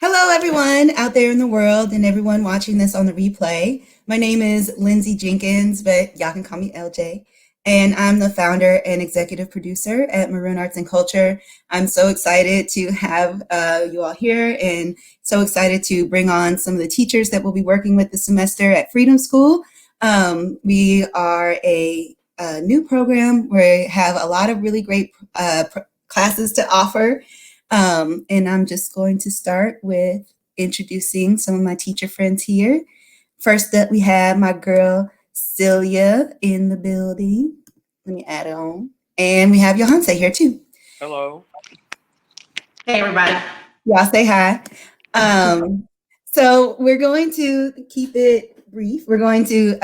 Hello, everyone out there in the world and everyone watching this on the replay. My name is Lindsay Jenkins, but y'all can call me LJ. And I'm the founder and executive producer at Maroon Arts and Culture. I'm so excited to have you all here and so excited to bring on some of the teachers that we'll be working with this semester at Freedom School. We are a new program where we have a lot of really great classes to offer. And I'm just going to start with introducing some of my teacher friends here. First up, we have my girl Celia in the building. Let me add it on. And we have Johanse here too. Hello. Hey, everybody. Y'all say hi. So we're going to keep it brief. We're going to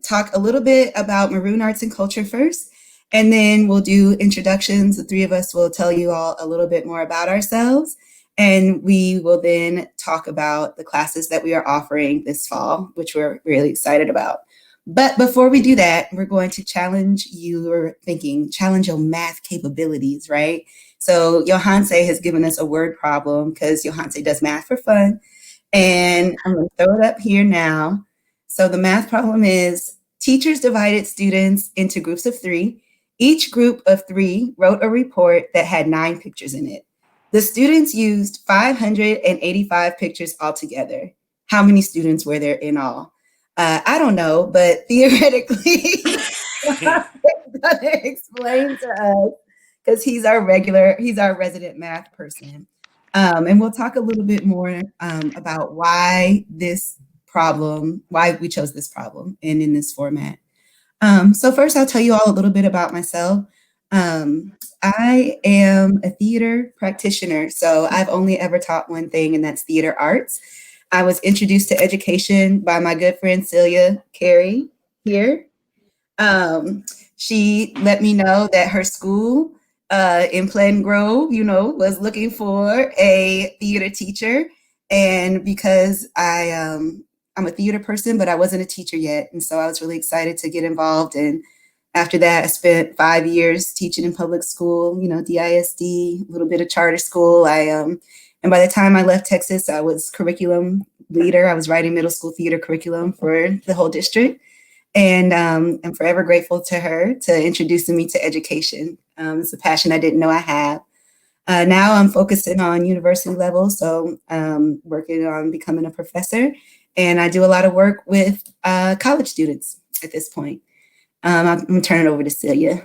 talk a little bit about Maroon Arts and Culture first, and then we'll do introductions. The three of us will tell you all a little bit more about ourselves, and we will then talk about the classes that we are offering this fall, which we're really excited about. But before we do that, we're going to challenge your thinking, challenge your math capabilities, right? So Johanse has given us a word problem because Johanse does math for fun. And I'm going to throw it up here now. So the math problem is teachers divided students into groups of 3. Each group of 3 wrote a report that had 9 pictures in it. The students used 585 pictures altogether. How many students were there in all? I don't know, but theoretically, Johanse's going to explain to us because he's our resident math person. And we'll talk a little bit more about why we chose this problem and in this format. So first, I'll tell you all a little bit about myself. I am a theater practitioner, so I've only ever taught one thing, and that's theater arts. I was introduced to education by my good friend Celia Carey here. She let me know that her school in Pleasant Grove, was looking for a theater teacher. And because I'm a theater person, but I wasn't a teacher yet. And so I was really excited to get involved. And after that, I spent 5 years teaching in public school, DISD, a little bit of charter school. And by the time I left Texas, I was curriculum leader. I was writing middle school theater curriculum for the whole district. And I'm forever grateful to her to introducing me to education. It's a passion I didn't know I had. Now I'm focusing on university level, so working on becoming a professor. And I do a lot of work with college students at this point. I'm going to turn it over to Celia.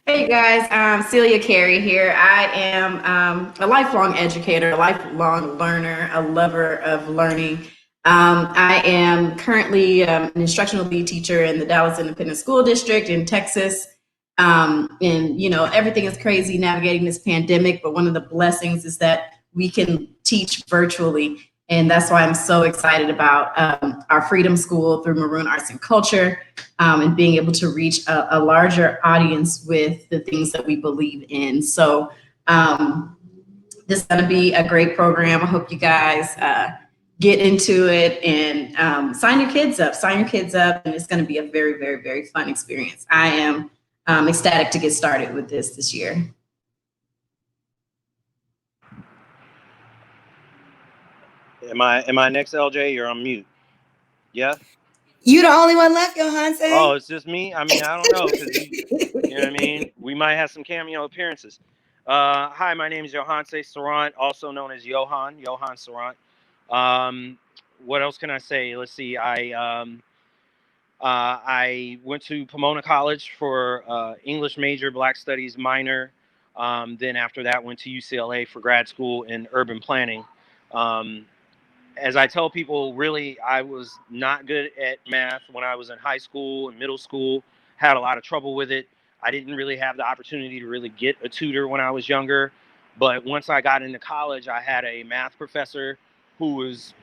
Hey, guys. Celia Carey here. I am a lifelong educator, a lifelong learner, a lover of learning. I am currently an instructional lead teacher in the Dallas Independent School District in Texas. And, everything is crazy navigating this pandemic, but one of the blessings is that we can teach virtually. And that's why I'm so excited about our Freedom School through Maroon Arts and Culture and being able to reach a larger audience with the things that we believe in. So this is going to be a great program. I hope you guys get into it and sign your kids up. And it's going to be a very, very, very fun experience. I am ecstatic to get started with this year. Am I next, LJ? You're on mute. Yeah? You the only one left, Johanse. Oh, it's just me? I mean, I don't know. You know what I mean? We might have some cameo appearances. Hi, my name is Johanse Sarant, also known as Johan Sarant. What else can I say? Let's see. I went to Pomona College for English major, Black Studies minor. Then after that, went to UCLA for grad school in urban planning. As I tell people, really, I was not good at math when I was in high school and middle school, had a lot of trouble with it. I didn't really have the opportunity to really get a tutor when I was younger. But once I got into college, I had a math professor who was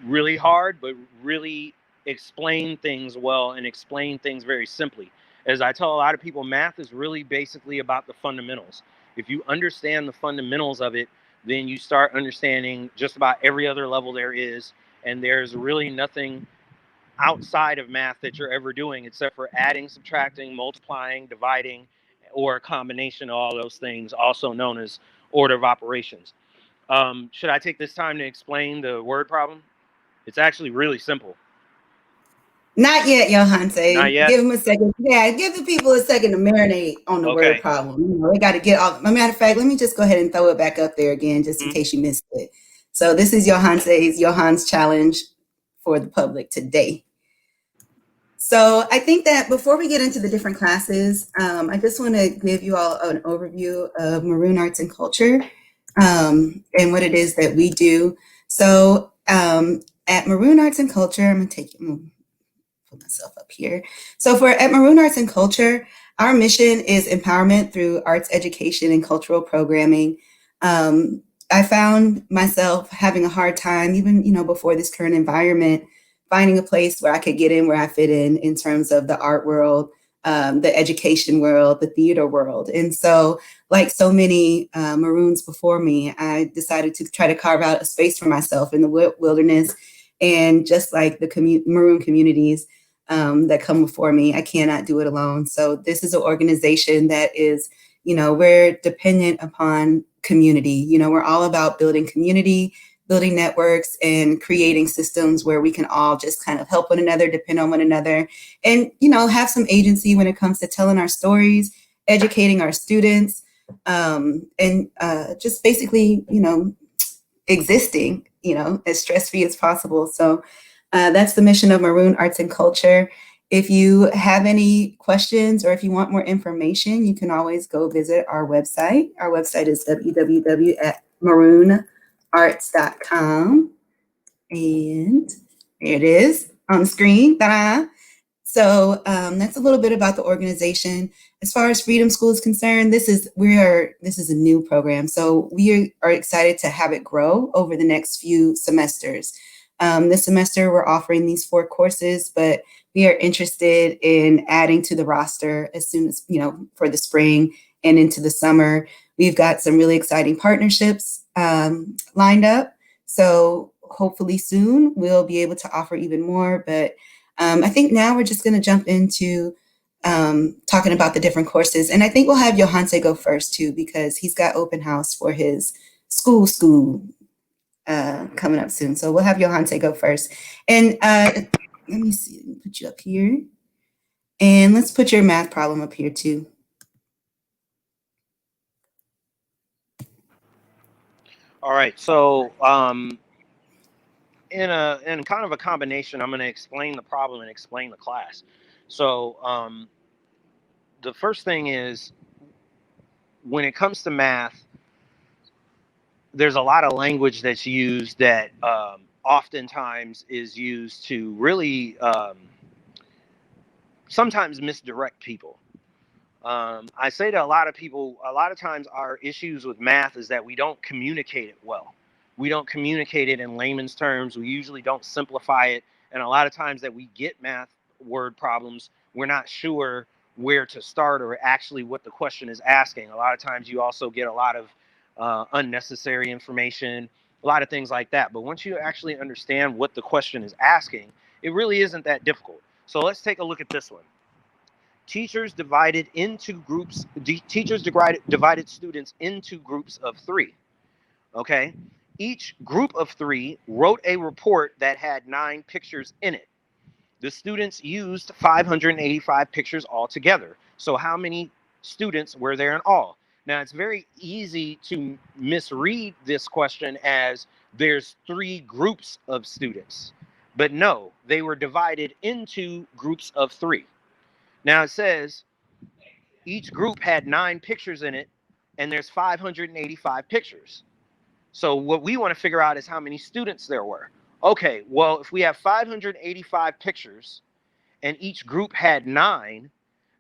really hard, but really explained things well and explained things very simply. As I tell a lot of people, math is really basically about the fundamentals. If you understand the fundamentals of it, then you start understanding just about every other level there is. And there's really nothing outside of math that you're ever doing except for adding, subtracting, multiplying, dividing, or a combination of all those things, also known as order of operations. Should I take this time to explain the word problem? It's actually really simple. Not yet, Not Johanse. yet? Give them a second. Yeah, give the people a second to marinate on the word Okay. problem. You know, they got to get off. As a matter of fact, let me just go ahead and throw it back up there again, just in Mhm. case you missed it. So this is Johan's challenge for the public today. So I think that before we get into the different classes, I just want to give you all an overview of Maroon Arts and Culture and what it is that we do. So at Maroon Arts and Culture, I'm going to put myself up here. So at Maroon Arts and Culture, our mission is empowerment through arts education and cultural programming. I found myself having a hard time, even before this current environment, finding a place where I could get in where I fit in terms of the art world, the education world, the theater world. And so, like so many Maroons before me, I decided to try to carve out a space for myself in the wilderness. And just like the Maroon communities that come before me, I cannot do it alone. So this is an organization that is, we're dependent upon community. We're all about building community, building networks, and creating systems where we can all just kind of help one another, depend on one another, and, have some agency when it comes to telling our stories, educating our students, and just basically, existing, as stress-free as possible. So that's the mission of Maroon Arts and Culture. If you have any questions or if you want more information, you can always go visit our website. Our website is www.maroonarts.com. And there it is on the screen. Ta-da! So that's a little bit about the organization. As far as Freedom School is concerned, this is a new program. So we are excited to have it grow over the next few semesters. This semester, we're offering these 4 courses, but we are interested in adding to the roster as soon as, for the spring and into the summer. We've got some really exciting partnerships lined up. So hopefully soon we'll be able to offer even more. But I think now we're just going to jump into talking about the different courses. And I think we'll have Johanse go first too, because he's got open house for his school coming up soon. So we'll have Johanse go first. And let me see, let me put you up here. And let's put your math problem up here too. All right. So in kind of a combination, I'm going to explain the problem and explain the class. So the first thing is, when it comes to math, there's a lot of language that's used that oftentimes is used to really sometimes misdirect people. I say to a lot of people, a lot of times our issues with math is that we don't communicate it well. We don't communicate it in layman's terms. We usually don't simplify it. And a lot of times that we get math word problems, we're not sure where to start or actually what the question is asking. A lot of times you also get a lot of unnecessary information, a lot of things like that. But once you actually understand what the question is asking, it really isn't that difficult. So let's take a look at this one. Teachers divided students into groups of 3. Okay. Each group of 3 wrote a report that had 9 pictures in it. The students used 585 pictures altogether. So how many students were there in all? Now, it's very easy to misread this question as there's 3 groups of students. But no, they were divided into groups of 3. Now, it says each group had 9 pictures in it, and there's 585 pictures. So what we want to figure out is how many students there were. Okay, well, if we have 585 pictures and each group had 9,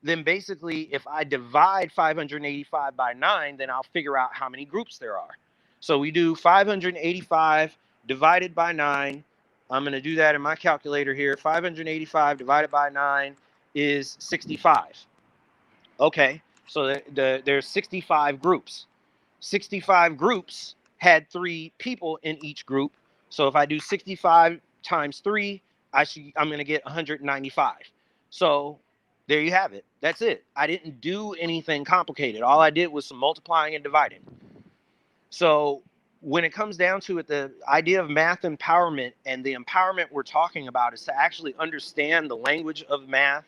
then basically if I divide 585 by 9, then I'll figure out how many groups there are. So we do 585 divided by 9. I'm going to do that in my calculator here. 585 divided by 9 is 65. Okay, so there's 65 groups. 65 groups had 3 people in each group. So if I do 65 times 3, I'm going to get 195. So there you have it. That's it. I didn't do anything complicated. All I did was some multiplying and dividing. So when it comes down to it, the idea of math empowerment, and the empowerment we're talking about is to actually understand the language of math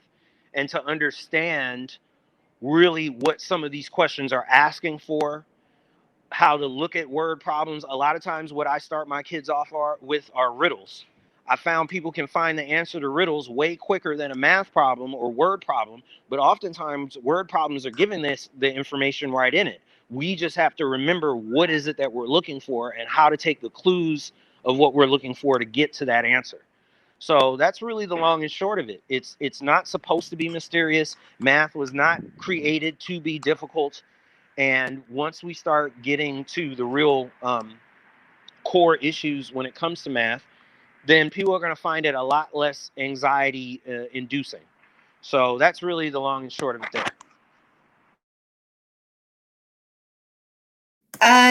and to understand really what some of these questions are asking for, how to look at word problems. A lot of times what I start my kids off with are riddles. I found people can find the answer to riddles way quicker than a math problem or word problem, but oftentimes word problems are giving this the information right in it. We just have to remember what is it that we're looking for and how to take the clues of what we're looking for to get to that answer. So that's really the long and short of it. It's not supposed to be mysterious. Math was not created to be difficult. And once we start getting to the real core issues when it comes to math, then people are going to find it a lot less anxiety inducing. So that's really the long and short of it there.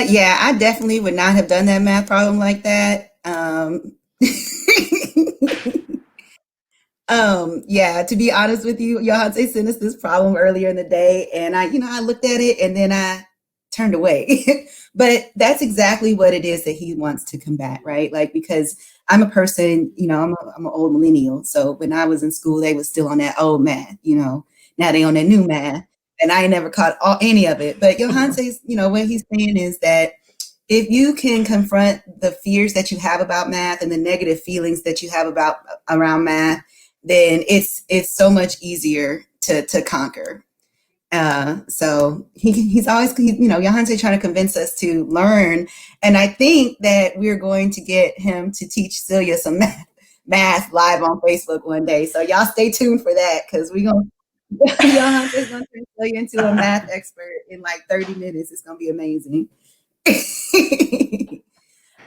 Yeah, I definitely would not have done that math problem like that. Yeah, to be honest with you, Johanse sent us this problem earlier in the day, and I looked at it and then I turned away. But that's exactly what it is that he wants to combat, right? Like, because I'm a person, I'm an old millennial. So when I was in school, they was still on that old math, now they on that new math, and I ain't never caught any of it. But Johanse's, what he's saying is that if you can confront the fears that you have about math and the negative feelings that you have around math, then it's so much easier to conquer. So he's always, Johanse trying to convince us to learn. And I think that we're going to get him to teach Celia some math live on Facebook one day. So y'all stay tuned for that, because Johanse's going to turn Celia into a math expert in like 30 minutes. It's going to be amazing.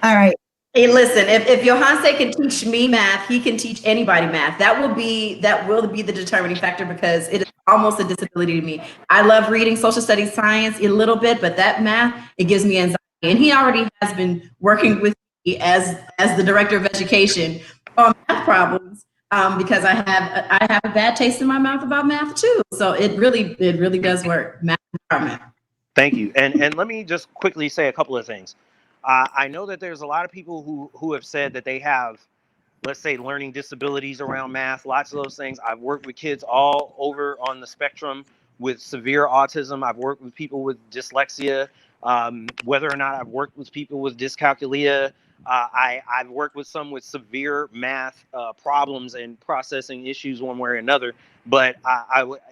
All right. Hey, listen, if Johanse can teach me math, he can teach anybody math. That will be the determining factor, because it is almost a disability to me. I love reading social studies, science a little bit, but that math, it gives me anxiety. And he already has been working with me as the director of education on math problems, because I have a bad taste in my mouth about math too. So it really does work. Math empowerment. Thank you. And let me just quickly say a couple of things. I know that there's a lot of people who have said that they have, let's say, learning disabilities around math, lots of those things. I've worked with kids all over on the spectrum with severe autism. I've worked with people with dyslexia. Whether or not I've worked with people with dyscalculia, I've worked with some with severe math problems and processing issues one way or another. But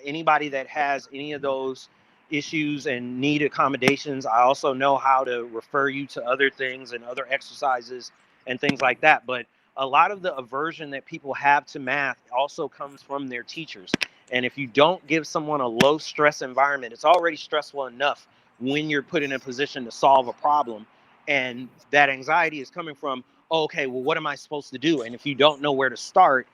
anybody that has any of those issues and need accommodations, I also know how to refer you to other things and other exercises and things like that. But a lot of the aversion that people have to math also comes from their teachers. And if you don't give someone a low stress environment, it's already stressful enough when you're put in a position to solve a problem. And that anxiety is coming from, oh, okay, well, what am I supposed to do? And if you don't know where to start,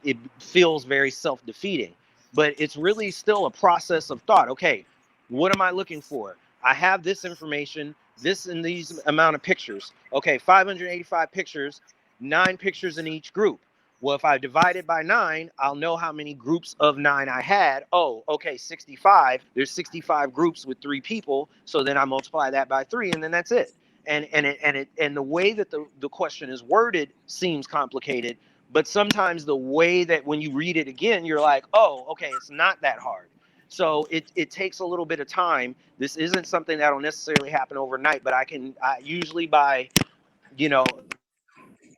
it feels very self-defeating. But it's really still a process of thought. Okay, what am I looking for? I have this information, this and these amount of pictures. Okay, 585 pictures, 9 pictures in each group. Well, if I divide it by 9, I'll know how many groups of 9 I had. Oh, okay, 65. There's 65 groups with 3 people. So then I multiply that by 3, and then that's it. And the way that the question is worded seems complicated, but sometimes the way that when you read it again, you're like, oh, okay, it's not that hard. So it takes a little bit of time. This isn't something that'll necessarily happen overnight, but I usually by,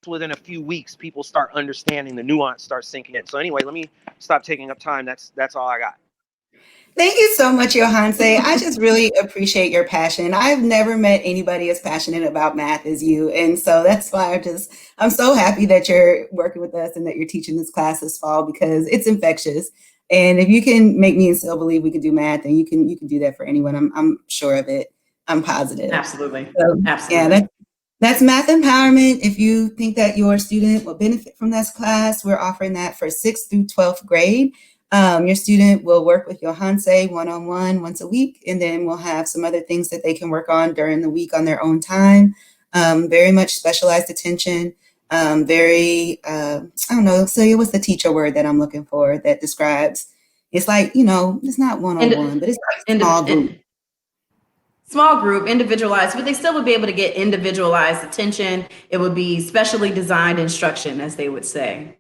within a few weeks, people start understanding the nuance, start sinking in. So anyway, let me stop taking up time. That's all I got. Thank you so much, Johanse. I just really appreciate your passion. I've never met anybody as passionate about math as you. And so that's why I'm so happy that you're working with us and that you're teaching this class this fall, because it's infectious. And if you can make me and Sil believe we can do math, then you can do that for anyone. I'm sure of it. I'm positive. Absolutely. So, Absolutely. Yeah, that's math empowerment. If you think that your student will benefit from this class, we're offering that for 6th through 12th grade. Your student will work with Johanse one-on-one once a week, and then we'll have some other things that they can work on during the week on their own time. Very much specialized attention. I don't know, Celia, what's the teacher word that I'm looking for that describes? It's like, it's not one-on-one, but it's like small group. small group, individualized, but they still would be able to get individualized attention. It would be specially designed instruction, as they would say.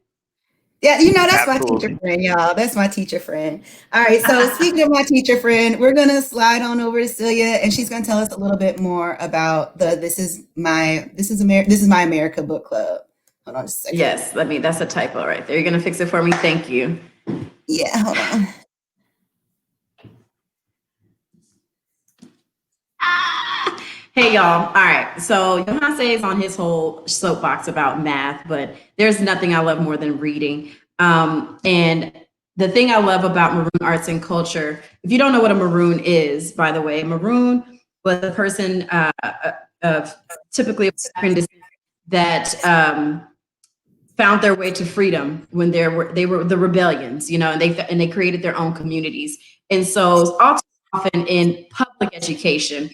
Yeah, that's my Absolutely. teacher friend, y'all. That's my teacher friend. All right, so speaking of my teacher friend, we're gonna slide on over to Celia, and she's gonna tell us a little bit more about This Is My America book club. Hold on just a second. Yes, that's a typo right there. You're gonna fix it for me. Thank you. Yeah, hold on. Hey y'all. All right. So Johanse is on his whole soapbox about math, but there's nothing I love more than reading. And the thing I love about Maroon Arts and Culture, if you don't know what a Maroon is, by the way, Maroon was a person of typically of African descent that found their way to freedom when they were the rebellions, and they created their own communities. And so often in public education,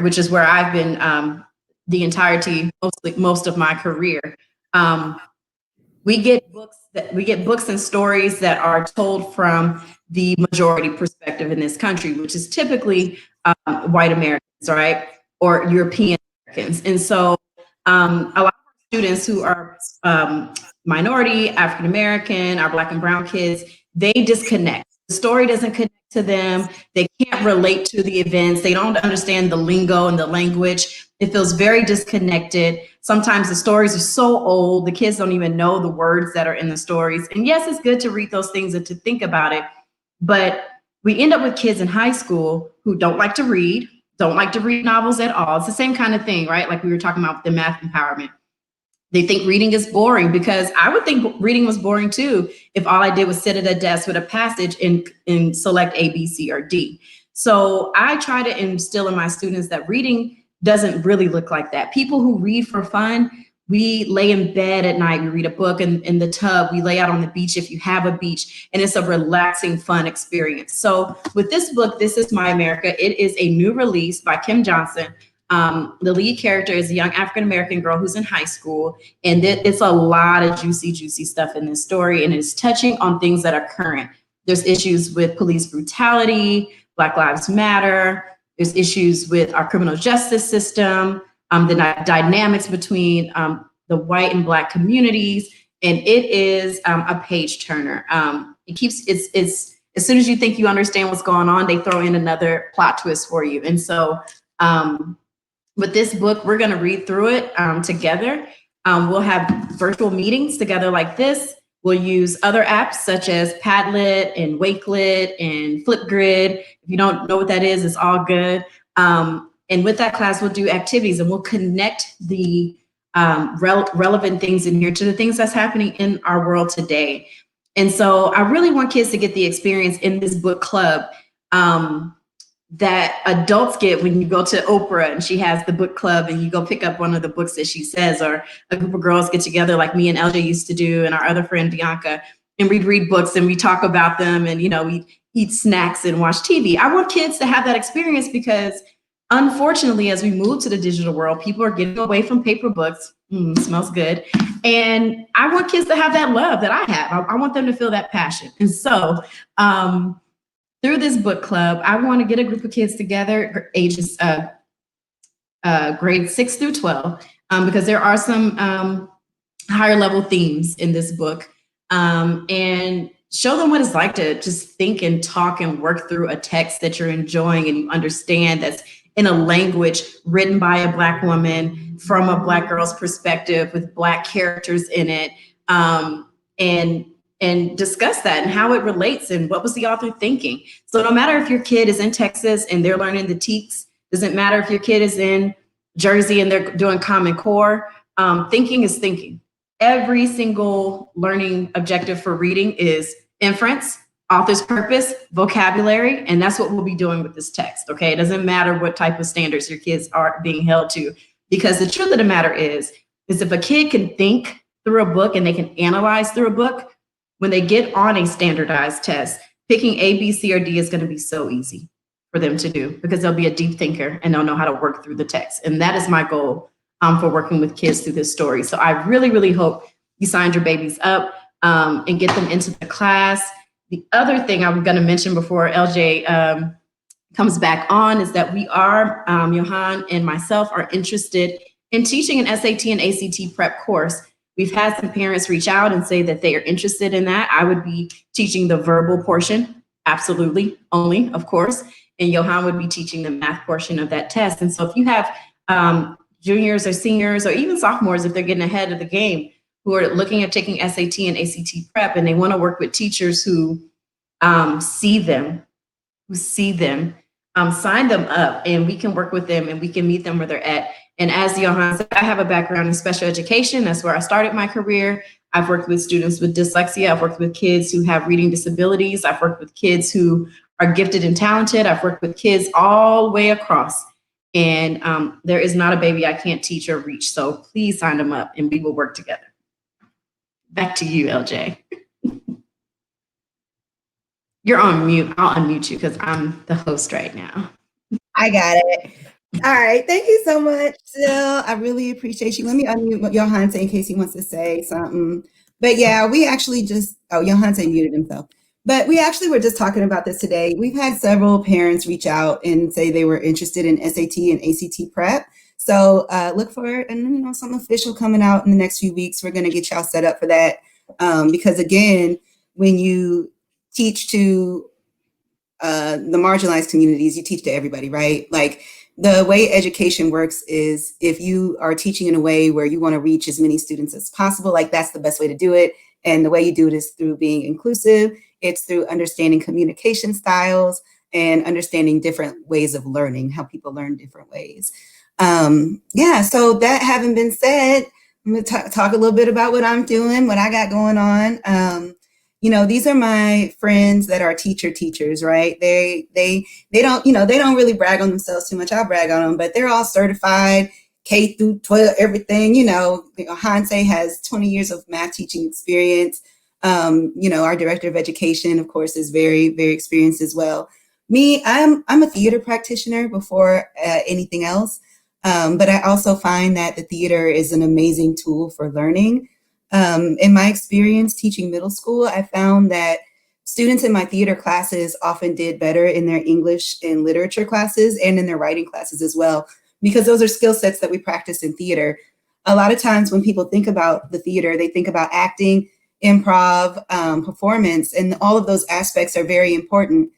which is where I've been the entirety, most of my career. We get books and stories that are told from the majority perspective in this country, which is typically white Americans, right, or European Americans. And so a lot of students who are minority, African American, our Black and brown kids, they disconnect. The story doesn't connect to them. They can't relate to the events. They don't understand the lingo and the language. It feels very disconnected. Sometimes the stories are so old, the kids don't even know the words that are in the stories. And yes, it's good to read those things and to think about it, but we end up with kids in high school who don't like to read novels at all. It's the same kind of thing, right? Like we were talking about with the math empowerment. They think reading is boring, because I would think reading was boring too if all I did was sit at a desk with a passage and select A, B, C, or D. So I try to instill in my students that reading doesn't really look like that. People who read for fun, we lay in bed at night, we read a book in the tub, we lay out on the beach if you have a beach, and it's a relaxing, fun experience. So with this book, This Is My America, it is a new release by Kim Johnson. The lead character is a young African-American girl who's in high school, and it's a lot of juicy stuff in this story, and it's touching on things that are current. There's issues with police brutality, Black Lives Matter. There's issues with our criminal justice system, the dynamics between the white and Black communities, and it is a page turner. It's as soon as you think you understand what's going on, they throw in another plot twist for you, and so. With this book, we're going to read through it together. We'll have virtual meetings together like this. We'll use other apps such as Padlet and Wakelet and Flipgrid. If you don't know what that is, it's all good. And with that class, we'll do activities and we'll connect the relevant things in here to the things that's happening in our world today. And so I really want kids to get the experience in this book club that adults get when you go to Oprah and she has the book club and you go pick up one of the books that she says, or a group of girls get together like me and LJ used to do, and our other friend Bianca, and we'd read books and we talk about them, and we eat snacks and watch TV. I want kids to have that experience because unfortunately, as we move to the digital world, people are getting away from paper books. Smells good. And I want kids to have that love that I have. I want them to feel that passion. And so through this book club, I want to get a group of kids together, ages grades 6 through 12, because there are some higher level themes in this book, and show them what it's like to just think and talk and work through a text that you're enjoying and you understand, that's in a language written by a Black woman from a Black girl's perspective with Black characters in it, and discuss that and how it relates and what was the author thinking. So no matter if your kid is in Texas and they're learning the TEKS, doesn't matter if your kid is in Jersey and they're doing Common Core, thinking is thinking. Every single learning objective for reading is inference, author's purpose, vocabulary, and that's what we'll be doing with this text, okay? It doesn't matter what type of standards your kids are being held to, because the truth of the matter is if a kid can think through a book and they can analyze through a book, when they get on a standardized test, picking A, B, C, or D is going to be so easy for them to do because they'll be a deep thinker and they'll know how to work through the text. And that is my goal for working with kids through this story. So I really, really hope you signed your babies up and get them into the class. The other thing I'm going to mention before LJ comes back on is that we are, Johan and myself are interested in teaching an SAT and ACT prep course. We've had some parents reach out and say that they are interested in that. I would be teaching the verbal portion, absolutely, only, of course, and Johan would be teaching the math portion of that test. And so if you have juniors or seniors or even sophomores, if they're getting ahead of the game, who are looking at taking SAT and ACT prep and they want to work with teachers who see them, sign them up, and we can work with them and we can meet them where they're at. And as Johan said, I have a background in special education. That's where I started my career. I've worked with students with dyslexia. I've worked with kids who have reading disabilities. I've worked with kids who are gifted and talented. I've worked with kids all the way across. And there is not a baby I can't teach or reach. So please sign them up and we will work together. Back to you, LJ. You're on mute. I'll unmute you because I'm the host right now. I got it. All right. Thank you so much, Sil. I really appreciate you. Let me unmute Johan in case he wants to say something. But yeah, we actually just, Johan muted himself. But we actually were just talking about this today. We've had several parents reach out and say they were interested in SAT and ACT prep. So look for it, and something official coming out in the next few weeks. We're going to get y'all set up for that. Because again, when you teach to the marginalized communities, you teach to everybody, right? Like the way education works is if you are teaching in a way where you want to reach as many students as possible, like that's the best way to do it. And the way you do it is through being inclusive. It's through understanding communication styles and understanding different ways of learning, how people learn different ways. Yeah, so that having been said, I'm going to talk a little bit about what I'm doing, what I got going on. These are my friends that are teachers, right? They don't, they don't really brag on themselves too much. I'll brag on them, but they're all certified, K through 12, everything. Hanse has 20 years of math teaching experience. Our director of education, of course, is very, very experienced as well. Me, I'm a theater practitioner before anything else. But I also find that the theater is an amazing tool for learning. In my experience teaching middle school, I found that students in my theater classes often did better in their English and literature classes and in their writing classes as well, because those are skill sets that we practice in theater. A lot of times when people think about the theater, they think about acting, improv, performance, and all of those aspects are very important.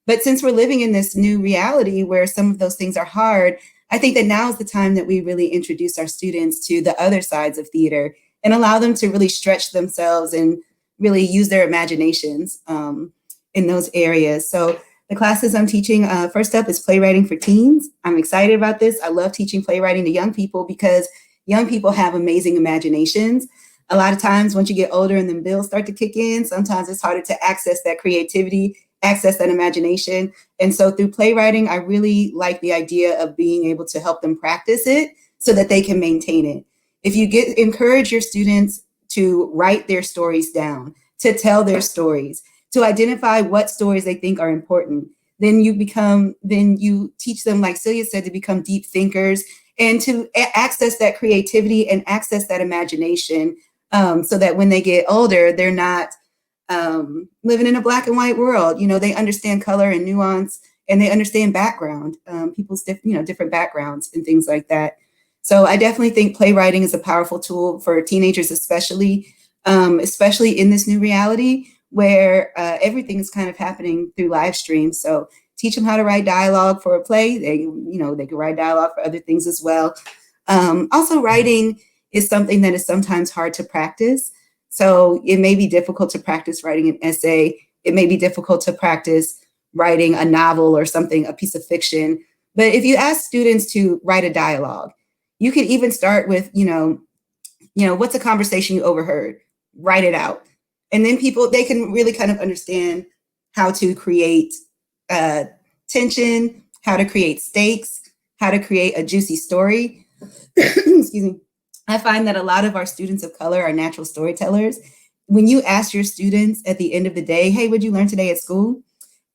But since we're living in this new reality where some of those things are hard, I think that now is the time that we really introduce our students to the other sides of theater and allow them to really stretch themselves and really use their imaginations in those areas. So the classes I'm teaching, first up is playwriting for teens. I'm excited about this. I love teaching playwriting to young people because young people have amazing imaginations. A lot of times once you get older and then bills start to kick in, sometimes it's harder to access that creativity, access that imagination. And so through playwriting, I really like the idea of being able to help them practice it so that they can maintain it. If you encourage your students to write their stories down, to tell their stories, to identify what stories they think are important, then you teach them, like Celia said, to become deep thinkers and to access that creativity and access that imagination so that when they get older, they're not living in a black and white world. They understand color and nuance, and they understand background, people's different backgrounds and things like that. So I definitely think playwriting is a powerful tool for teenagers, especially in this new reality where everything is kind of happening through live stream. So teach them how to write dialogue for a play. They can write dialogue for other things as well. Also, writing is something that is sometimes hard to practice. So it may be difficult to practice writing an essay. It may be difficult to practice writing a novel or something, a piece of fiction. But if you ask students to write a dialogue, you could even start with, what's a conversation you overheard? Write it out. And then they can really kind of understand how to create tension, how to create stakes, how to create a juicy story. Excuse me. I find that a lot of our students of color are natural storytellers. When you ask your students at the end of the day, hey, what'd you learn today at school?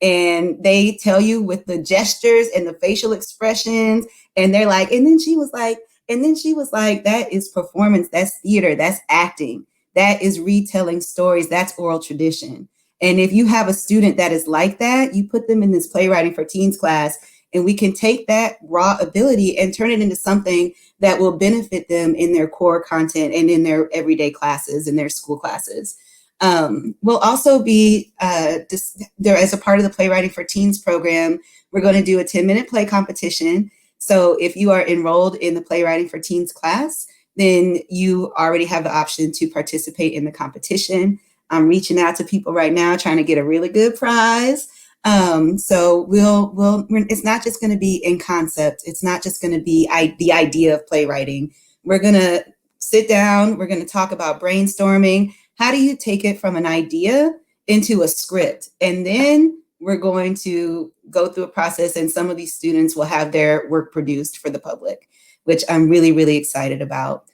And they tell you with the gestures and the facial expressions, and they're like, and then she was like, that is performance, that's theater, that's acting, that is retelling stories, that's oral tradition. And if you have a student that is like that, you put them in this Playwriting for Teens class, and we can take that raw ability and turn it into something that will benefit them in their core content and in their everyday classes, in their school classes. We'll also be, there as a part of the Playwriting for Teens program, we're going to do a 10-minute play competition. So if you are enrolled in the Playwriting for Teens class, then you already have the option to participate in the competition. I'm reaching out to people right now trying to get a really good prize. So it's not just going to be in concept. It's not just going to be the idea of playwriting. We're going to sit down. We're going to talk about brainstorming. How do you take it from an idea into a script? And then we're going to go through a process, and some of these students will have their work produced for the public, which I'm really, really excited about.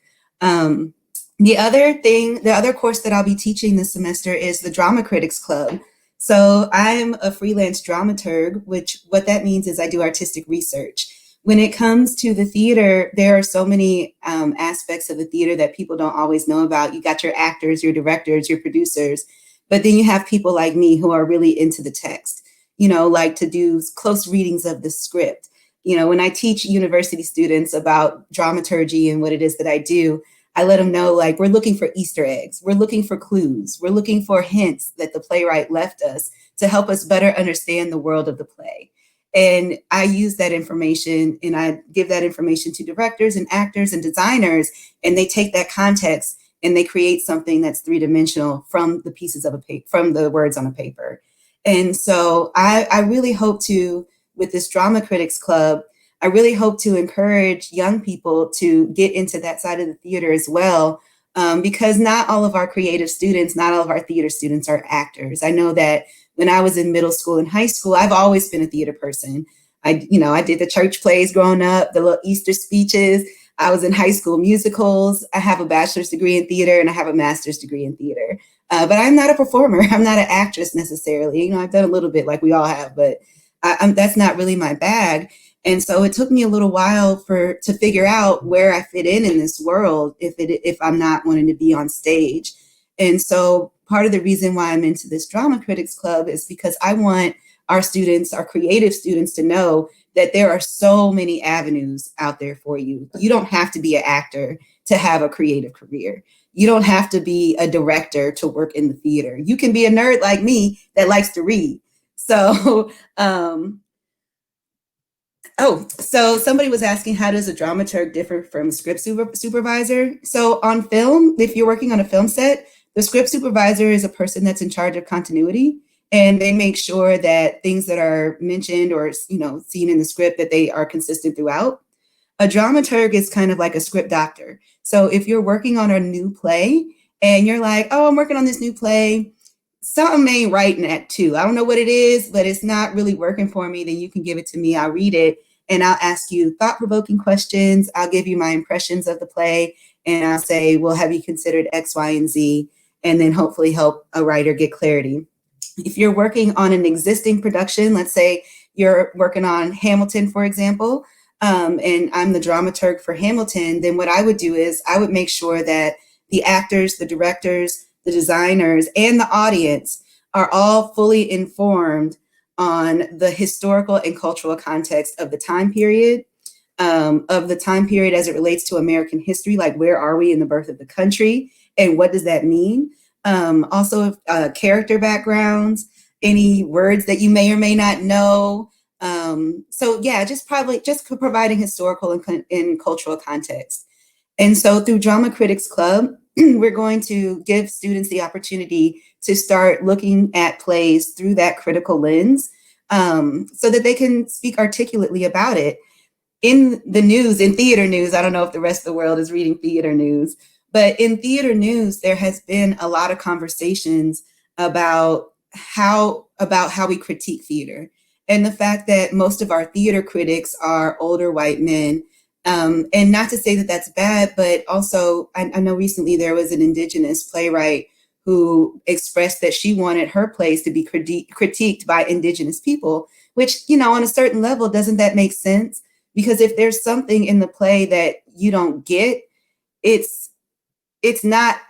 The other course that I'll be teaching this semester is the Drama Critics Club. So I'm a freelance dramaturg, which what that means is I do artistic research. When it comes to the theater, there are so many aspects of the theater that people don't always know about. You got your actors, your directors, your producers, but then you have people like me who are really into the text, like to do close readings of the script. When I teach university students about dramaturgy and what it is that I do, I let them know, like, we're looking for Easter eggs. We're looking for clues. We're looking for hints that the playwright left us to help us better understand the world of the play. And I use that information, and I give that information to directors and actors and designers, and they take that context and they create something that's three-dimensional from the pieces of from the words on a paper. And so I really hope to, with this Drama Critics Club, I really hope to encourage young people to get into that side of the theater as well, because not all of our creative students, not all of our theater students are actors. I know that when I was in middle school and high school, I've always been a theater person. I did the church plays growing up, the little Easter speeches. I was in high school musicals. I have a bachelor's degree in theater and I have a master's degree in theater. But I'm not a performer. I'm not an actress necessarily. I've done a little bit like we all have, but that's not really my bag. And so it took me a little while to figure out where I fit in this world if I'm not wanting to be on stage. And so part of the reason why I'm into this Drama Critics Club is because I want our students, our creative students, to know that there are so many avenues out there for you. You don't have to be an actor to have a creative career. You don't have to be a director to work in the theater. You can be a nerd like me that likes to read. So, so somebody was asking, how does a dramaturg differ from a script supervisor? So on film, if you're working on a film set, the script supervisor is a person that's in charge of continuity, and they make sure that things that are mentioned or seen in the script, that they are consistent throughout. A dramaturg is kind of like a script doctor. So if you're working on a new play and you're like, oh, I'm working on this new play, something ain't right in that too. I don't know what it is, but it's not really working for me. Then you can give it to me. I'll read it and I'll ask you thought-provoking questions. I'll give you my impressions of the play and I'll say, well, have you considered X, Y, and Z? And then hopefully help a writer get clarity. If you're working on an existing production, let's say you're working on Hamilton, for example, and I'm the dramaturg for Hamilton, then what I would do is I would make sure that the actors, the directors, the designers, and the audience are all fully informed on the historical and cultural context of the time period, as it relates to American history, like where are we in the birth of the country, and what does that mean? Also, character backgrounds, any words that you may or may not know. So yeah, just providing historical and cultural context. And so through Drama Critics Club, we're going to give students the opportunity to start looking at plays through that critical lens, so that they can speak articulately about it. In the news, in theater news, I don't know if the rest of the world is reading theater news, but in theater news, there has been a lot of conversations about how we critique theater, and the fact that most of our theater critics are older white men. And not to say that that's bad, but also I know recently there was an Indigenous playwright who expressed that she wanted her plays to be critiqued by Indigenous people, which, on a certain level, doesn't that make sense? Because if there's something in the play that you don't get, it's it's not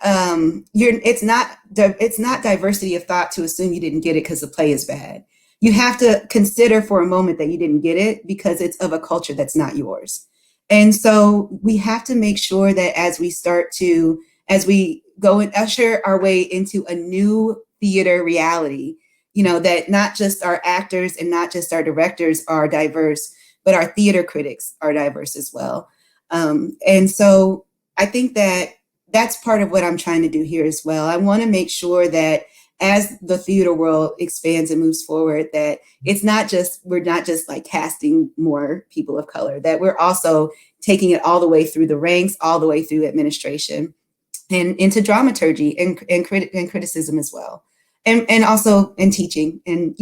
it's not diversity of thought to assume you didn't get it because the play is bad. You have to consider for a moment that you didn't get it because it's of a culture that's not yours. And so we have to make sure that as we go and usher our way into a new theater reality, that not just our actors and not just our directors are diverse, but our theater critics are diverse as well. And so I think that that's part of what I'm trying to do here as well. I want to make sure that as the theater world expands and moves forward, that we're not just like casting more people of color, that we're also taking it all the way through the ranks, all the way through administration and into dramaturgy and criticism as well. And also in teaching. And,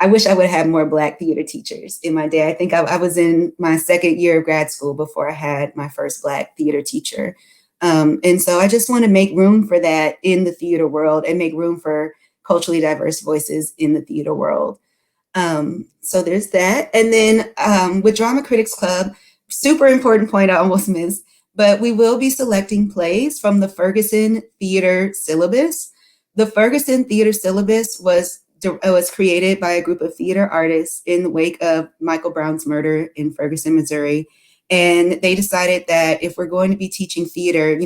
I wish I would have more Black theater teachers in my day. I think I was in my second year of grad school before I had my first Black theater teacher. And so I just want to make room for that in the theater world and make room for culturally diverse voices in the theater world. So there's that. And then with Drama Critics Club, super important point I almost missed, but we will be selecting plays from the Ferguson Theater Syllabus. The Ferguson Theater Syllabus was created by a group of theater artists in the wake of Michael Brown's murder in Ferguson, Missouri. And they decided that if we're going to be teaching theater,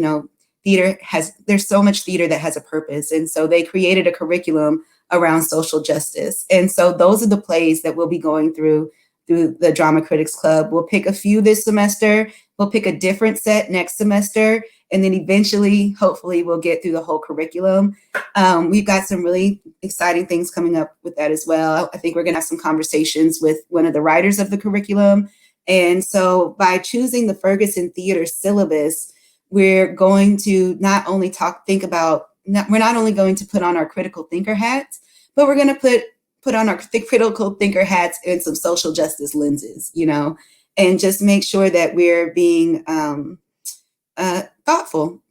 there's so much theater that has a purpose. And so they created a curriculum around social justice. And so those are the plays that we'll be going through the Drama Critics Club. We'll pick a few this semester. We'll pick a different set next semester. And then eventually, hopefully, we'll get through the whole curriculum. We've got some really exciting things coming up with that as well. I think we're going to have some conversations with one of the writers of the curriculum. And so by choosing the Ferguson Theater Syllabus, we're going to not only we're not only going to put on our critical thinker hats, but we're going to put on our critical thinker hats and some social justice lenses, and just make sure that we're being thoughtful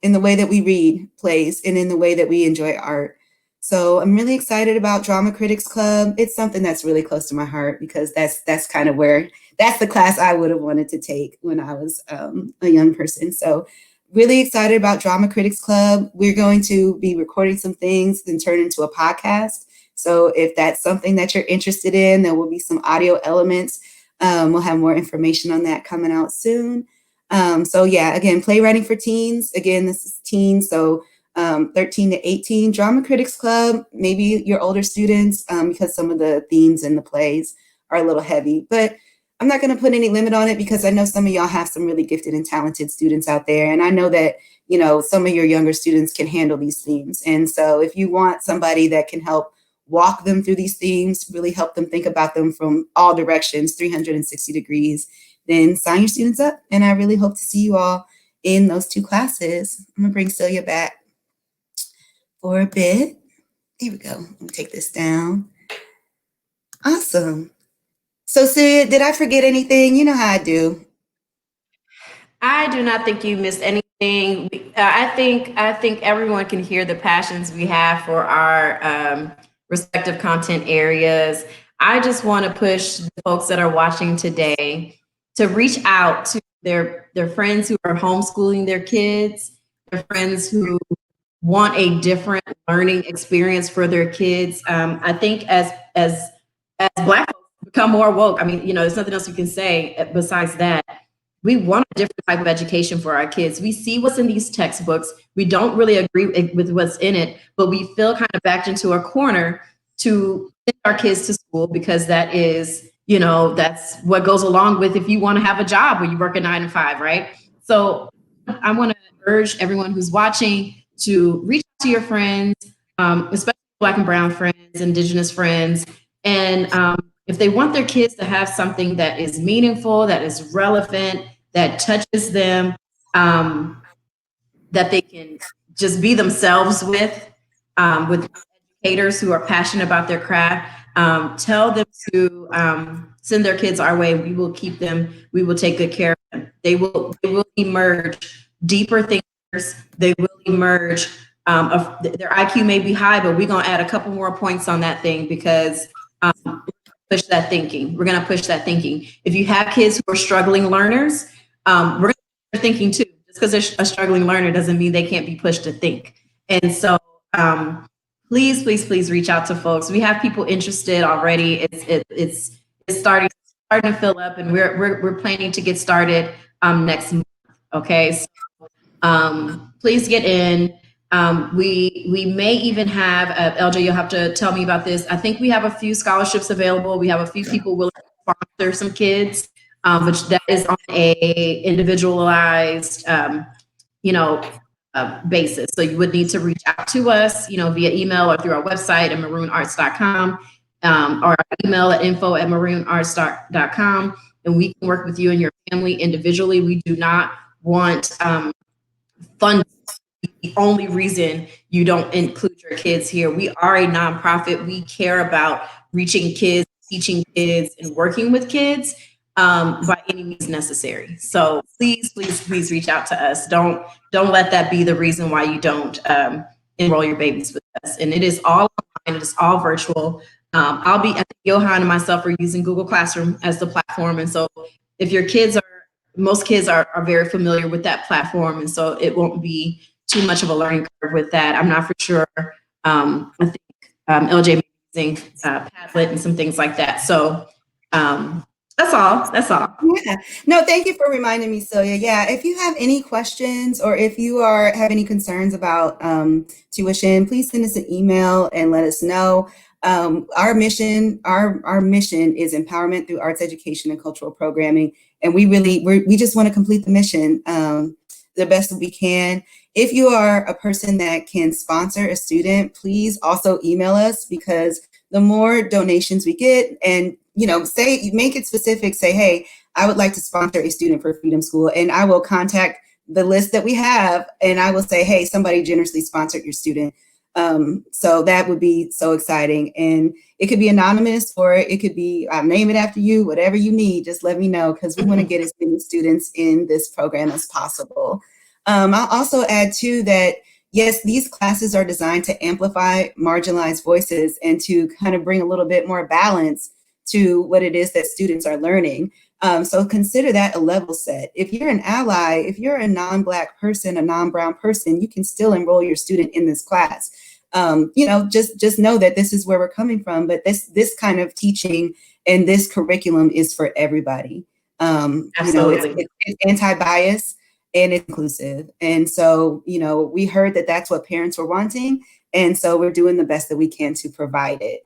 in the way that we read plays and in the way that we enjoy art. So I'm really excited about Drama Critics Club. It's something that's really close to my heart because that's kind of that's the class I would have wanted to take when I was a young person. So really excited about Drama Critics Club. We're going to be recording some things and turn into a podcast. So if that's something that you're interested in, there will be some audio elements. We'll have more information on that coming out soon. So yeah, again, Playwriting for Teens. Again, this is teens, so 13 to 18. Drama Critics Club, maybe your older students, because some of the themes in the plays are a little heavy. But I'm not going to put any limit on it because I know some of y'all have some really gifted and talented students out there. And I know that, some of your younger students can handle these themes. And so if you want somebody that can help walk them through these themes, really help them think about them from all directions, 360 degrees, then sign your students up. And I really hope to see you all in those two classes. I'm going to bring Celia back for a bit. Here we go. Let me take this down. Awesome. So Celia, did I forget anything? You know how I do. I do not think you missed anything. I think everyone can hear the passions we have for our respective content areas. I just want to push the folks that are watching today to reach out to their friends who are homeschooling their kids, their friends who want a different learning experience for their kids. I think as Black folks become more woke, there's nothing else you can say besides that. We want a different type of education for our kids. We see what's in these textbooks. We don't really agree with what's in it, but we feel kind of backed into a corner to send our kids to school because that is, that's what goes along with if you want to have a job where you work a 9 to 5, right? So I want to urge everyone who's watching to reach out to your friends, especially Black and Brown friends, Indigenous friends, and if they want their kids to have something that is meaningful, that is relevant, that touches them, that they can just be themselves with educators who are passionate about their craft, tell them to send their kids our way. We will keep them. We will take good care of them. They will emerge deeper thinkers. They will emerge. Their IQ may be high, but we're going to add a couple more points on that thing because push that thinking. We're going to push that thinking. If you have kids who are struggling learners, we're going to push their thinking too. Just because they're a struggling learner doesn't mean they can't be pushed to think. And so please, please, please reach out to folks. We have people interested already. It's starting to fill up, and we're planning to get started next month. Okay, so please get in. We may even have LJ. You'll have to tell me about this. I think we have a few scholarships available. We have a few people willing to sponsor some kids, which that is on a individualized, basis. So you would need to reach out to us, via email or through our website at maroonarts.com, or our email at info@maroonarts.com, and we can work with you and your family individually. We do not want funding the only reason you don't include your kids here. We are a nonprofit. We care about reaching kids, teaching kids, and working with kids by any means necessary. So please, please, please reach out to us. Don't let that be the reason why you don't enroll your babies with us. And it is all online. It is all virtual. I think Johan and myself are using Google Classroom as the platform. And so if your kids most kids are very familiar with that platform. And so it won't be too much of a learning curve with that. I'm not for sure. I think LJ may be using Padlet and some things like that. So that's all. Yeah. No, thank you for reminding me, Celia. Yeah, if you have any questions or if you have any concerns about tuition, please send us an email and let us know. Our mission is empowerment through arts education and cultural programming, and we just want to complete the mission the best that we can. If you are a person that can sponsor a student, please also email us, because the more donations we get, and make it specific, say, hey, I would like to sponsor a student for Freedom School, and I will contact the list that we have, and I will say, hey, somebody generously sponsored your student. So that would be so exciting. And it could be anonymous, or it could be, I'll name it after you, whatever you need, just let me know, because we want to get as many students in this program as possible. I'll also add too that, yes, these classes are designed to amplify marginalized voices and to kind of bring a little bit more balance to what it is that students are learning. So consider that a level set. If you're an ally, if you're a non-Black person, a non-brown person, you can still enroll your student in this class. Just know that this is where we're coming from, but this kind of teaching and this curriculum is for everybody. Absolutely. It's anti-bias and it's inclusive. And so, we heard that that's what parents were wanting. And so we're doing the best that we can to provide it.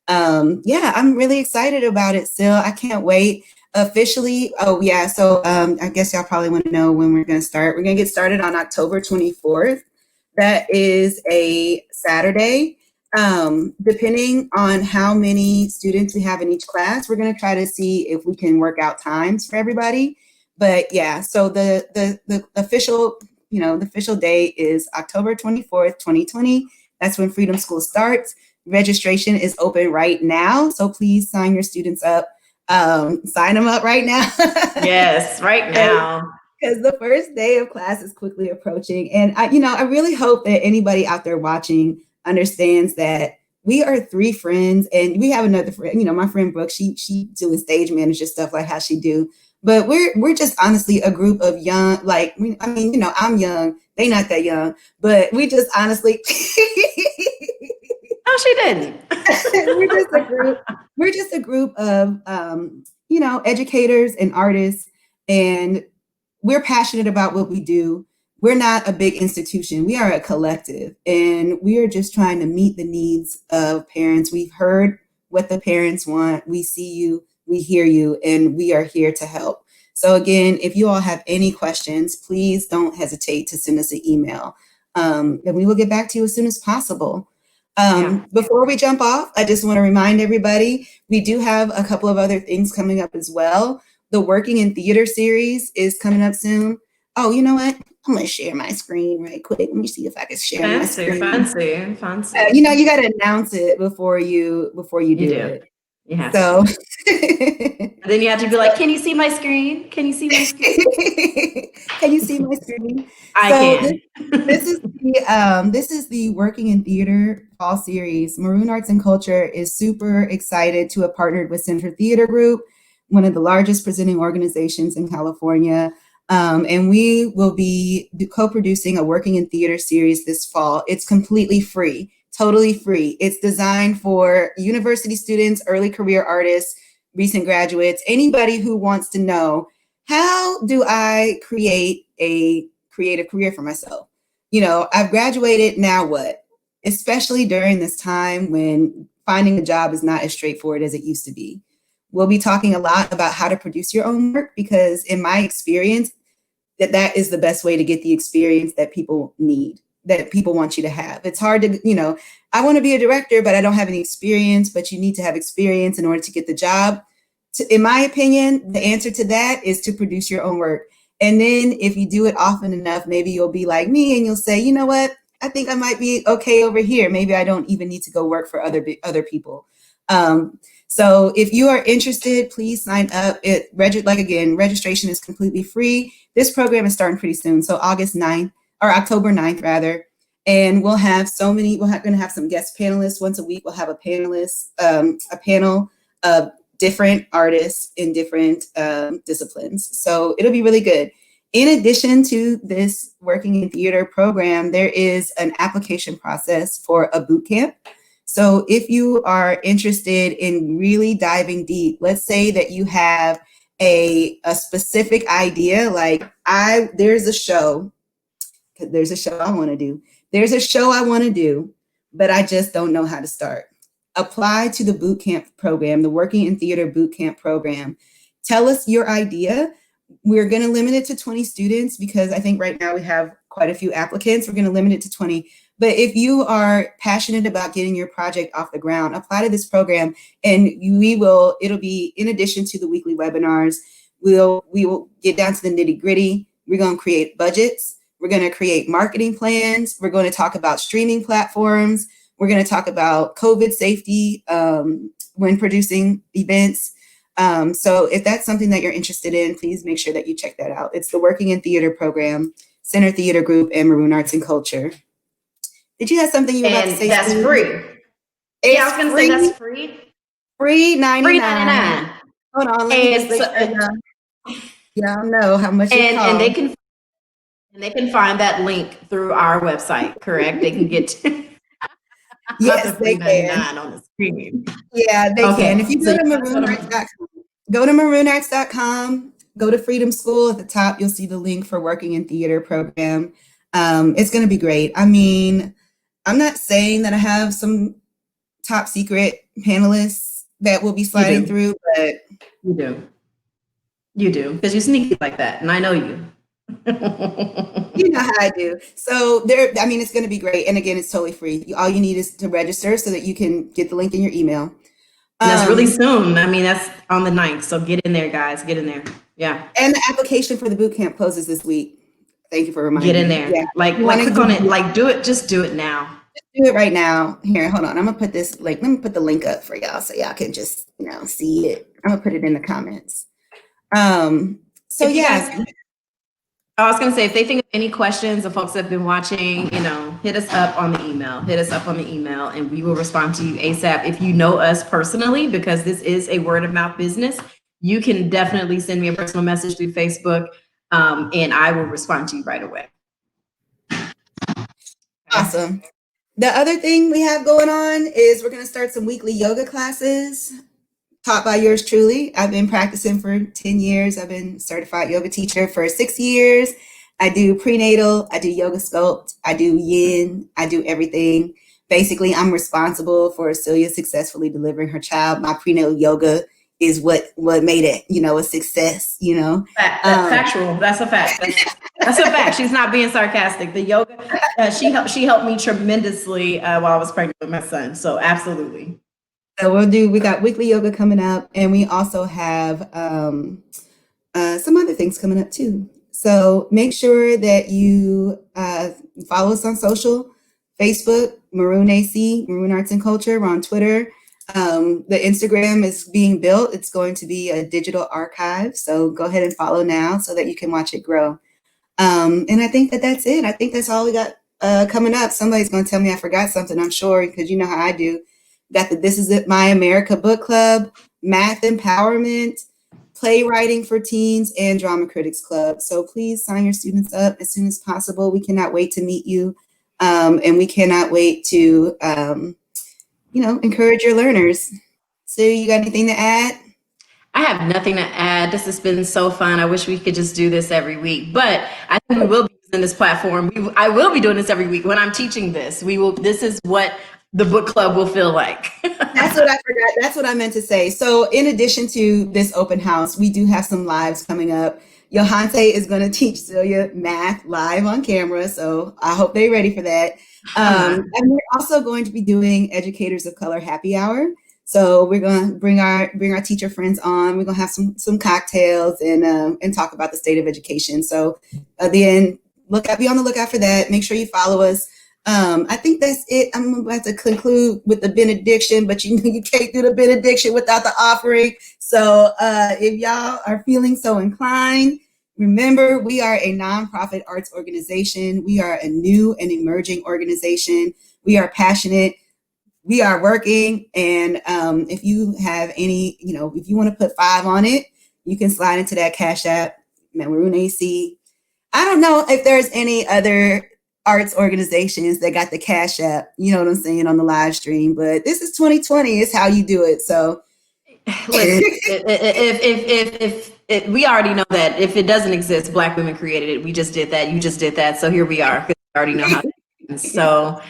I'm really excited about it, Sil. I can't wait. Officially, so I guess y'all probably want to know when we're going to start. We're going to get started on October 24th. That is a Saturday. Depending on how many students we have in each class, we're going to try to see if we can work out times for everybody. But yeah, so the official, the official date is October 24th, 2020. That's when Freedom School starts. Registration is open right now, so please sign your students up. Sign them up right now. Yes, right now. Because the first day of class is quickly approaching. And I really hope that anybody out there watching understands that we are three friends, and we have another friend, my friend Brooke, she doing stage manager stuff like how she do. But we're just honestly a group of young, I'm young, they not that young, but we just honestly Oh, she didn't. We're just a group of educators and artists, and we're passionate about what we do. We're not a big institution. We are a collective, and we are just trying to meet the needs of parents. We've heard what the parents want. We see you, we hear you, and we are here to help. So again, if you all have any questions, please don't hesitate to send us an email, and we will get back to you as soon as possible. Before we jump off, I just want to remind everybody, we do have a couple of other things coming up as well. The Working in Theater series is coming up soon. Oh, you know what? I'm going to share my screen right quick. Let me see if I can share my screen. Fancy. You got to announce it before you do it. Yeah. So then you have to be like, can you see my screen? Can you see my screen? Can you see my screen? I can. This is the Working in Theater fall series. Maroon Arts and Culture is super excited to have partnered with Center Theater Group, one of the largest presenting organizations in California. And we will be co-producing a Working in Theater series this fall. It's completely free, totally free. It's designed for university students, early career artists, recent graduates, anybody who wants to know, how do I create a creative career for myself? You know, I've graduated, now what? Especially during this time when finding a job is not as straightforward as it used to be. We'll be talking a lot about how to produce your own work, because in my experience, that is the best way to get the experience that people need, that people want you to have. It's hard to, you know, I want to be a director, but I don't have any experience, but you need to have experience in order to get the job. In my opinion, the answer to that is to produce your own work. And then if you do it often enough, maybe you'll be like me and you'll say, you know what, I think I might be okay over here. Maybe I don't even need to go work for other people. So if you are interested, please sign up. Registration is completely free. This program is starting pretty soon, so October 9th rather. And we'll have we're going to have some guest panelists once a week. We'll have a panel of different artists in different disciplines. So it'll be really good. In addition to this Working in Theater program, there is an application process for a boot camp. So if you are interested in really diving deep, let's say that you have a specific idea, like there's a show I want to do. There's a show I want to do, but I just don't know how to start. Apply to the boot camp program, the Working in Theater boot camp program. Tell us your idea. We're going to limit it to 20 students because I think right now we have quite a few applicants. We're going to limit it to 20. But if you are passionate about getting your project off the ground, apply to this program, and it'll be in addition to the weekly webinars. We will get down to the nitty gritty. We're going to create budgets. We're going to create marketing plans. We're going to talk about streaming platforms. We're going to talk about COVID safety when producing events. So if that's something that you're interested in, please make sure that you check that out. It's the Working in Theater program, Center Theater Group, and Maroon Arts and Culture. Did you have something you were about to say? That's free. Yeah, I was going to say that's free. Free 99. Free 99. Hold on, let me just make sure y'all know how much it costs. And they can find that link through our website, correct? They can get to yes, they can. On the screen. Yeah, they can. If you go to maroonarts.com, go to Freedom School at the top, you'll see the link for Working in Theater program. It's going to be great. I mean, I'm not saying that I have some top secret panelists that will be sliding through, but you do, because you sneaky like that, and I know you. You know how I do. So it's going to be great. And again, it's totally free. All you need is to register so that you can get the link in your email. And that's really soon. I mean, that's on the 9th. So get in there, guys. Get in there. Yeah. And the application for the boot camp closes this week. Thank you for reminding me. Get in there. Yeah. Like click on it. Like do it. Just do it now. Just do it right now. Here, hold on. I'm gonna put this let me put the link up for y'all so y'all can just see it. I'm gonna put it in the comments. So yeah. I was going to say, if they think of any questions, the folks that have been watching, hit us up on the email. Hit us up on the email, and we will respond to you ASAP. If you know us personally, because this is a word of mouth business, you can definitely send me a personal message through Facebook, and I will respond to you right away. Awesome. The other thing we have going on is we're going to start some weekly yoga classes taught by yours truly. I've been practicing for 10 years. I've been certified yoga teacher for 6 years. I do prenatal, I do yoga sculpt, I do yin, I do everything. Basically, I'm responsible for Celia successfully delivering her child. My prenatal yoga is what made it, a success, Factual. That's a fact. That's a fact. She's not being sarcastic. The yoga, she helped me tremendously while I was pregnant with my son. So absolutely. So we got weekly yoga coming up, and we also have some other things coming up too. So make sure that you follow us on social, Facebook, MaroonAC, Maroon Arts and Culture. We're on Twitter. The Instagram is being built. It's going to be a digital archive. So go ahead and follow now so that you can watch it grow. And I think that's it. I think that's all we got coming up. Somebody's going to tell me I forgot something, I'm sure, because you know how I do. Got the This Is It My America book club, math empowerment, Playwriting for Teens and Drama Critics Club. So please sign your students up as soon as possible. We cannot wait to meet you. And we cannot wait to, encourage your learners. So you got anything to add? I have nothing to add. This has been so fun. I wish we could just do this every week, but I think we will be using this platform. I will be doing this every week when I'm teaching this. This is what the book club will feel like. That's what I forgot. That's what I meant to say. So in addition to this open house, we do have some lives coming up. Johanse is going to teach Celia math live on camera. So I hope they're ready for that. And we're also going to be doing Educators of Color Happy Hour. So we're going to bring our teacher friends on. We're going to have some cocktails and talk about the state of education. So be on the lookout for that. Make sure you follow us. I think that's it. I'm about to conclude with the benediction, but you can't do the benediction without the offering. So if y'all are feeling so inclined, remember, we are a nonprofit arts organization. We are a new and emerging organization. We are passionate. We are working. And if you have any, if you want to put 5 on it, you can slide into that Cash App, MaroonAC. I don't know if there's any other arts organizations that got the Cash App, you know what I'm saying, on the live stream, but this is 2020, it's how you do it. So listen, if we already know that if it doesn't exist, Black women created it. We just did that. You just did that. So here we are. We already know how to do it. So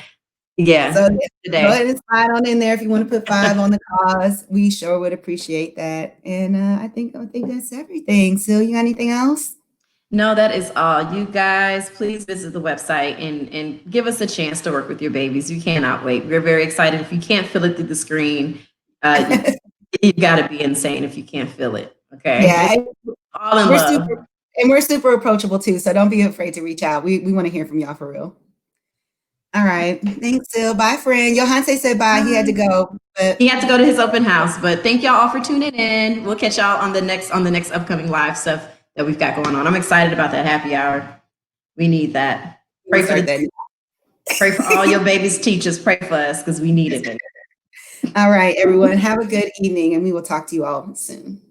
yeah. So go ahead and slide on in there if you want to put 5 on the cause. We sure would appreciate that. And I think that's everything. So you got anything else? No, that is all. You guys, please visit the website and give us a chance to work with your babies. You cannot wait. We're very excited. If you can't feel it through the screen, you got to be insane if you can't feel it. Okay. Yeah. All in love. We're super approachable too. So don't be afraid to reach out. We want to hear from y'all for real. All right. Thanks, Sil. Bye, friend. Johanse said bye. He had to go. But he had to go to his open house. But thank y'all all for tuning in. We'll catch y'all on the next upcoming live stuff that we've got going on. I'm excited about that happy hour. We need that. Pray for all your babies' teachers. Pray for us because we need it. All right, everyone. Have a good evening, and we will talk to you all soon.